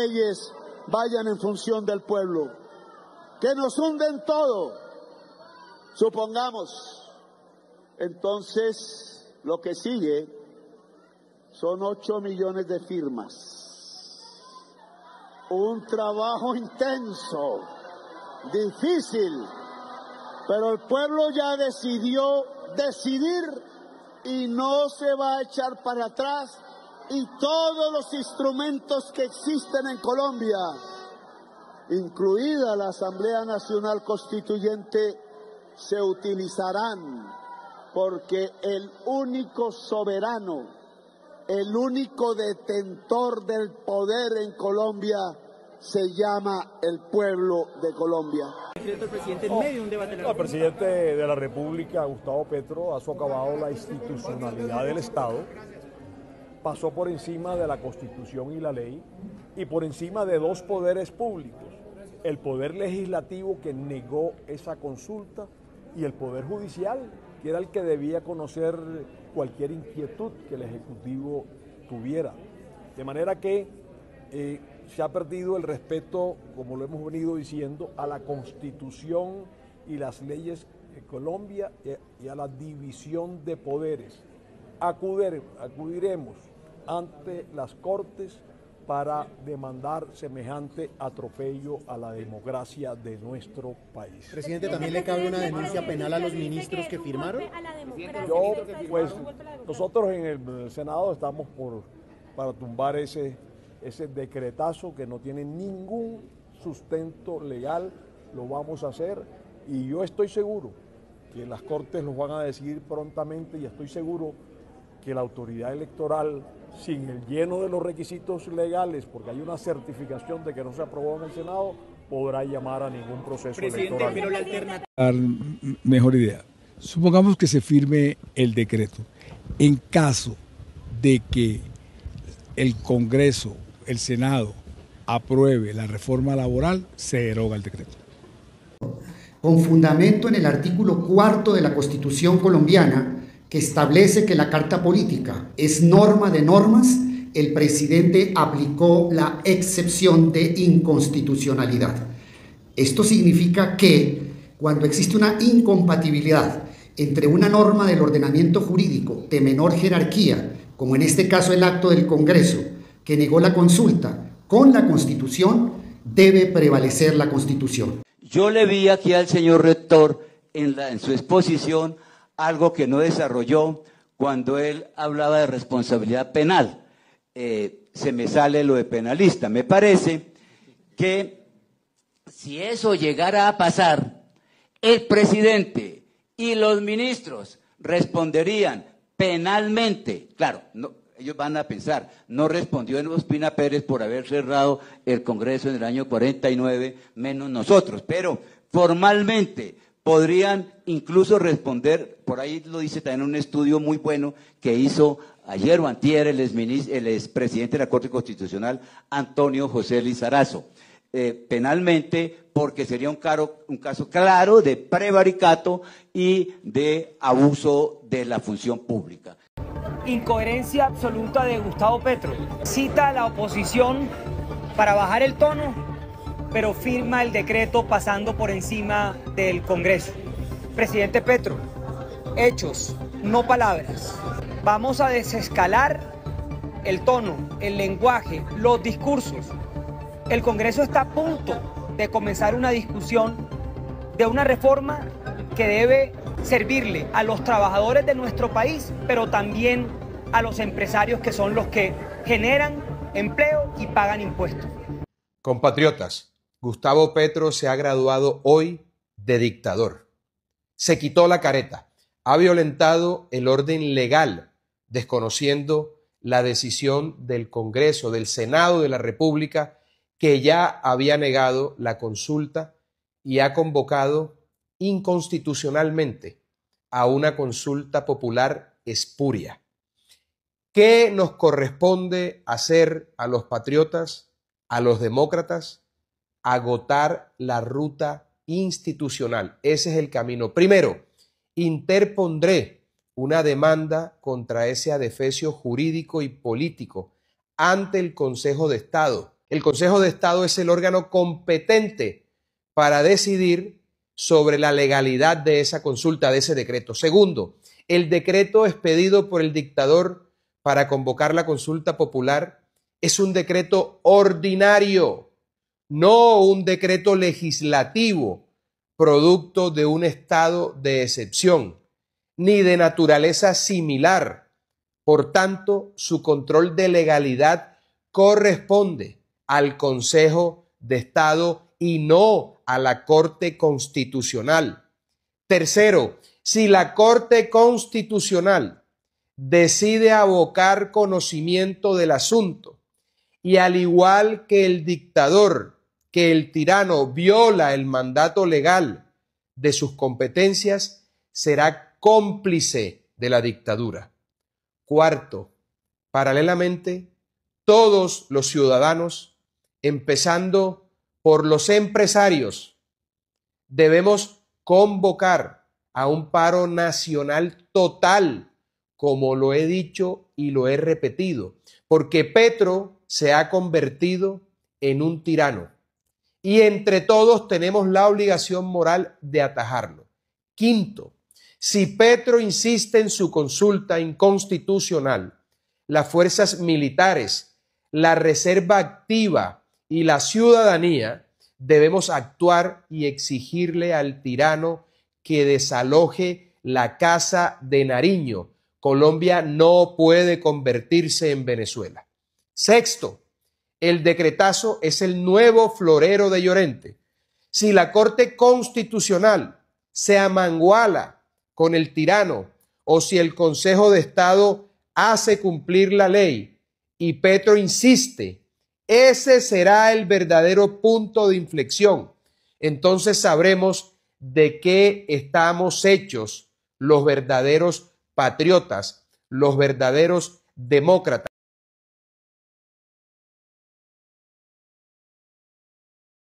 leyes vayan en función del pueblo, que nos hunden todo. Supongamos, entonces, lo que sigue son 8 millones de firmas. Un trabajo intenso, difícil, pero el pueblo ya decidió decidir y no se va a echar para atrás, y todos los instrumentos que existen en Colombia, incluida la Asamblea Nacional Constituyente, se utilizarán, porque el único soberano, el único detentor del poder en Colombia se llama el pueblo de Colombia. El presidente en medio de un debate. El presidente de la República, Gustavo Petro, ha socavado la institucionalidad del Estado, pasó por encima de la Constitución y la ley y por encima de dos poderes públicos, el Poder Legislativo, que negó esa consulta, y el Poder Judicial, que era el que debía conocer cualquier inquietud que el Ejecutivo tuviera. De manera que se ha perdido el respeto, como lo hemos venido diciendo, a la Constitución y las leyes de Colombia y a la división de poderes. Acudiremos ante las Cortes para demandar semejante atropello a la democracia de nuestro país. Presidente, ¿también le cabe una denuncia penal a los ministros que firmaron? Nosotros en el Senado estamos para tumbar ese decretazo que no tiene ningún sustento legal. Lo vamos a hacer, y yo estoy seguro que las Cortes los van a decidir prontamente, y estoy seguro que la autoridad electoral, sin el lleno de los requisitos legales, porque hay una certificación de que no se aprobó en el Senado, podrá llamar a ningún proceso electoral. Pero la alternativa... Mejor idea. Supongamos que se firme el decreto. En caso de que el Congreso, el Senado, apruebe la reforma laboral, se deroga el decreto. Con fundamento en el artículo 4 de la Constitución colombiana, que establece que la Carta Política es norma de normas, el presidente aplicó la excepción de inconstitucionalidad. Esto significa que cuando existe una incompatibilidad entre una norma del ordenamiento jurídico de menor jerarquía, como en este caso el acto del Congreso, que negó la consulta, con la Constitución, debe prevalecer la Constitución. Yo le vi aquí al señor rector en su exposición algo que no desarrolló cuando él hablaba de responsabilidad penal. Se me sale lo de penalista. Me parece que si eso llegara a pasar, el presidente y los ministros responderían penalmente. Claro, no, ellos van a pensar, no respondió Ospina Pérez por haber cerrado el Congreso en el año 49, menos nosotros, pero formalmente podrían incluso responder. Por ahí lo dice también un estudio muy bueno que hizo ayer o antier el expresidente de la Corte Constitucional, Antonio José Lizarazo, penalmente, porque sería un caso claro de prevaricato y de abuso de la función pública. Incoherencia absoluta de Gustavo Petro. Cita a la oposición para bajar el tono, pero firma el decreto pasando por encima del Congreso. Presidente Petro, hechos, no palabras. Vamos a desescalar el tono, el lenguaje, los discursos. El Congreso está a punto de comenzar una discusión de una reforma que debe servirle a los trabajadores de nuestro país, pero también a los empresarios, que son los que generan empleo y pagan impuestos. Compatriotas, Gustavo Petro se ha graduado hoy de dictador. Se quitó la careta, ha violentado el orden legal, desconociendo la decisión del Congreso, del Senado de la República, que ya había negado la consulta y ha convocado inconstitucionalmente a una consulta popular espuria. ¿Qué nos corresponde hacer a los patriotas, a los demócratas? Agotar la ruta institucional. Ese es el camino. Primero, interpondré una demanda contra ese adefesio jurídico y político ante el Consejo de Estado, El Consejo de Estado es el órgano competente para decidir sobre la legalidad de esa consulta, de ese decreto. Segundo, el decreto expedido por el dictador para convocar la consulta popular es un decreto ordinario, no un decreto legislativo, producto de un estado de excepción, ni de naturaleza similar. Por tanto, su control de legalidad corresponde al Consejo de Estado y no a la Corte Constitucional. Tercero, si la Corte Constitucional decide abocar conocimiento del asunto y al igual que el dictador, que el tirano viola el mandato legal de sus competencias, será cómplice de la dictadura. Cuarto, paralelamente, todos los ciudadanos, empezando por los empresarios, debemos convocar a un paro nacional total, como lo he dicho y lo he repetido, porque Petro se ha convertido en un tirano y entre todos tenemos la obligación moral de atajarlo. Quinto, si Petro insiste en su consulta inconstitucional, las fuerzas militares, la reserva activa y la ciudadanía debemos actuar y exigirle al tirano que desaloje la Casa de Nariño. Colombia no puede convertirse en Venezuela. Sexto, el decretazo es el nuevo florero de Llorente. Si la Corte Constitucional se amanguala con el tirano o si el Consejo de Estado hace cumplir la ley y Petro insiste, ese será el verdadero punto de inflexión. Entonces sabremos de qué estamos hechos los verdaderos patriotas, los verdaderos demócratas.